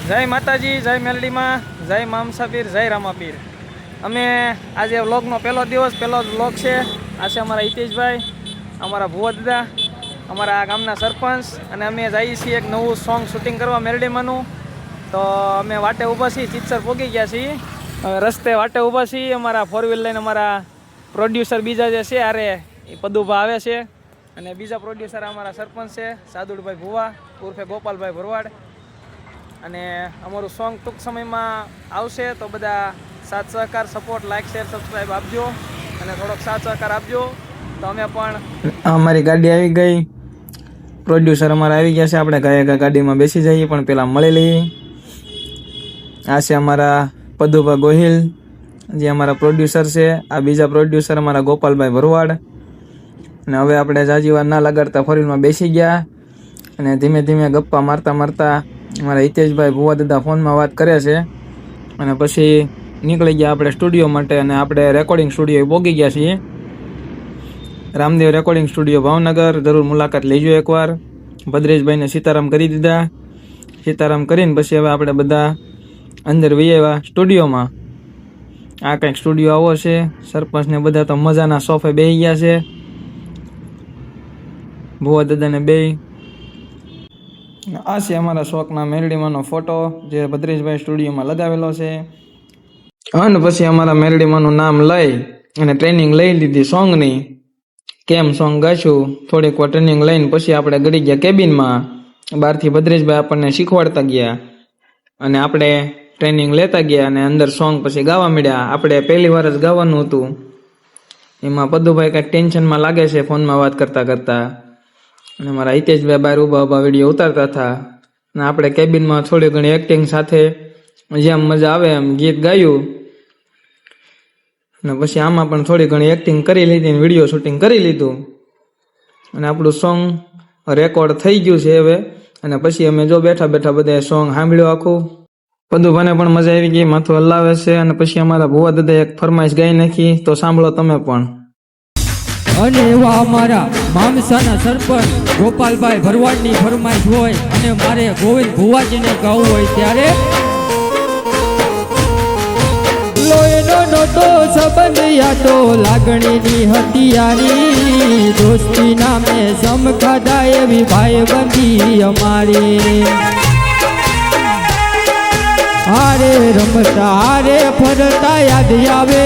જય માતાજી, જય મેલડીમાં, જય મામસાપીર, જય રામાપીર। અમે આજે વ્લોગનો પહેલો દિવસ, પહેલો વ્લોગ છે। આ છે અમારા હિતેશભાઈ, અમારા ભુવા દાદા, અમારા ગામના સરપંચ, અને અમે જઈએ છીએ એક નવું સોંગ શૂટિંગ કરવા મેલડીમાંનું। તો અમે વાટે ઊભા છીએ, ચિત્સર પહોંચી ગયા છીએ, રસ્તે વાટે ઊભા છીએ। અમારા 4 વ્હીલ લઈને અમારા પ્રોડ્યુસર બીજા જે છે આરે એ પદુભા આવે છે, અને બીજા પ્રોડ્યુસર અમારા સરપંચ છે સાદુડભાઈ ભુવા ઉર્ફે ગોપાલભાઈ ભરવાડ। અને અમારું સોંગ ટૂંક સમયમાં આવશે, તો બધા સાથ સહકાર, સપોર્ટ, લાઇક, શેર, સબસ્ક્રાઈબ આપજો, અને થોડોક સાથ સહકાર આપજો। તો અમે પણ અમારી ગાડી આવી ગઈ, પ્રોડ્યુસર અમારા આવી ગયા છે। આપણે કયા ગાડીમાં બેસી જઈએ, પણ પહેલાં મળી લઈએ। આ છે અમારા પદુભા ગોહિલ, જે અમારા પ્રોડ્યુસર છે। આ બીજા પ્રોડ્યુસર અમારા ગોપાલભાઈ ભરવાડ। અને હવે આપણે જાજી વાર ના લગાડતા 4 વ્હીલમાં બેસી ગયા, અને ધીમે ધીમે ગપ્પા મારતા મારતા અમારા હિતેશભાઈ ભુવા દાદા ફોનમાં વાત કરે છે, અને પછી નીકળી ગયા આપણે સ્ટુડિયો માટે। અને આપણે રેકોર્ડિંગ સ્ટુડિયો પહોંચી ગયા છીએ, રામદેવ રેકોર્ડિંગ સ્ટુડિયો ભાવનગર। જરૂર મુલાકાત લેજો એકવાર। ભદ્રેશભાઈને સીતારામ કરી દીધા, સીતારામ કરીને પછી હવે આપણે બધા અંદર વહી આવ્યા સ્ટુડિયોમાં। આ કંઈક સ્ટુડિયો આવો છે। સરપંચને બધા તો મજાના સોફે બેસી ગયા છે, ભુવા દાદાને બે। આ છે અમારા શોખના મેલડીમાંનો ફોટો, જે ભદ્રેશભાઈ સ્ટુડિયોમાં લગાવેલો છે। અને પછી અમારા મેલડીમાંનું નામ લઈ અને ટ્રેનિંગ લઈ લીધી સોંગની, કેમ સોંગ ગાઈશું। થોડીક વાર ટ્રેનિંગ લઈને પછી આપણે ગળી ગયા કેબિનમાં। બહારથી ભદ્રેશભાઈ આપણને શીખવાડતા ગયા, અને આપણે ટ્રેનિંગ લેતા ગયા, અને અંદર સોંગ પછી ગાવા મળ્યા। આપણે પહેલી વાર જ ગાવાનું હતું, એમાં પદુભાઈ કંઈક ટેન્શનમાં લાગે છે ફોનમાં વાત કરતા કરતા, અને મારા હિતેશભાઈ બહાર ઊભા વિડીયો ઉતારતા હતા, અને આપણે કેબિનમાં થોડી ઘણી એક્ટિંગ સાથે જેમ મજા આવે એમ ગીત ગાયું, અને પછી આમાં પણ થોડી ઘણી એક્ટિંગ કરી લીધી અને વિડીયો શૂટિંગ કરી લીધું, અને આપણું સોંગ રેકોર્ડ થઈ ગયું છે હવે। અને પછી અમે જો બેઠા બેઠા બધા સોંગ સાંભળ્યું આખું। પદુભાઈને પણ મજા આવી ગઈ, માથું હલાવે છે। અને પછી અમારા ભુવા દાદા એક ફરમાઈશ ગાઈ નાખી, તો સાંભળો તમે પણ। અને એવા અમારા મામસાના સરપંચ ગોપાલભાઈ ભરવાડની ફરમાઈશ હોય, અને મારે ગોવિંદ ભુવાજીને ગાવું હોય ત્યારે લોહીનો નોટો સંબંધ યાદો લાગણીની હતિયારી, દોસ્તી નામે સમખાધા એવી ભાઈબંધી અમારી। હારે રમતા હારે ફરતા યાદ આવે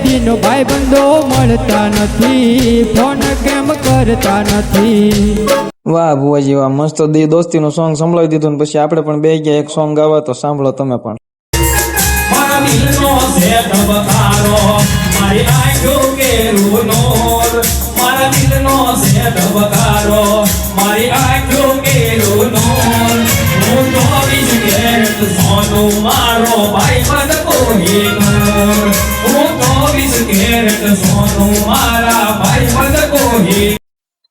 દિન, ભાઈ બંધો મળતા નથી, ફોન કેમ કરતા નથી। વાહ ભુવાજી વાહ, મસ્ત દોસ્તીનું સોંગ સંભળાવી દીધું, ને પછી આપણે પણ બે ગયા એક સોંગ ગાવા, તો સાંભળો તમે પણ। મારા દિલનો છે ધબકારો, મારી આંખો કેરું નોર, મારા દિલનો છે ધબકારો, મારી આંખો કેરું નોર, હું તો 20 કેરેટ સોનું મારો ભાઈ બંધ કોહિનૂર, હું તો 20 કેરેટ સોનું મારા ભાઈ બંધ કોહિનૂર।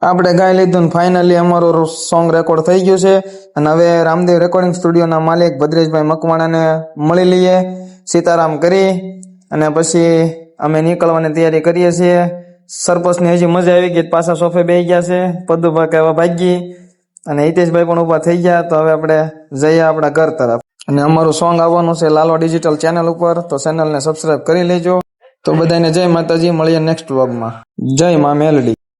આપણે ગાઈ લીધું ને ફાઇનલી અમારું સોંગ રેકોર્ડ થઈ ગયું છે, અને હવે રામદેવ રેકોર્ડિંગ સ્ટુડિયોના માલિક ભદ્રેશભાઈ મકવાણાને મળી લઈએ, સીતારામ કરી, અને પછી અમે નીકળવાની તૈયારી કરીએ છીએ। સરપંચની હજી મજા આવી ગઈ, પાછા સોફે બેસી ગયા છે, પદુભા કહેવા ભાગી, અને હિતેશભાઈ પણ ઊભા થઈ ગયા। તો હવે આપણે જઈએ આપણા ઘર તરફ, અને અમારું સોંગ આવવાનું છે લાલો ડિજિટલ ચેનલ ઉપર, તો ચેનલને સબસ્ક્રાઈબ કરી લેજો। તો બધાને જય માતાજી, મળીએ નેક્સ્ટ વ્લોગમાં। જય મા મેલડી।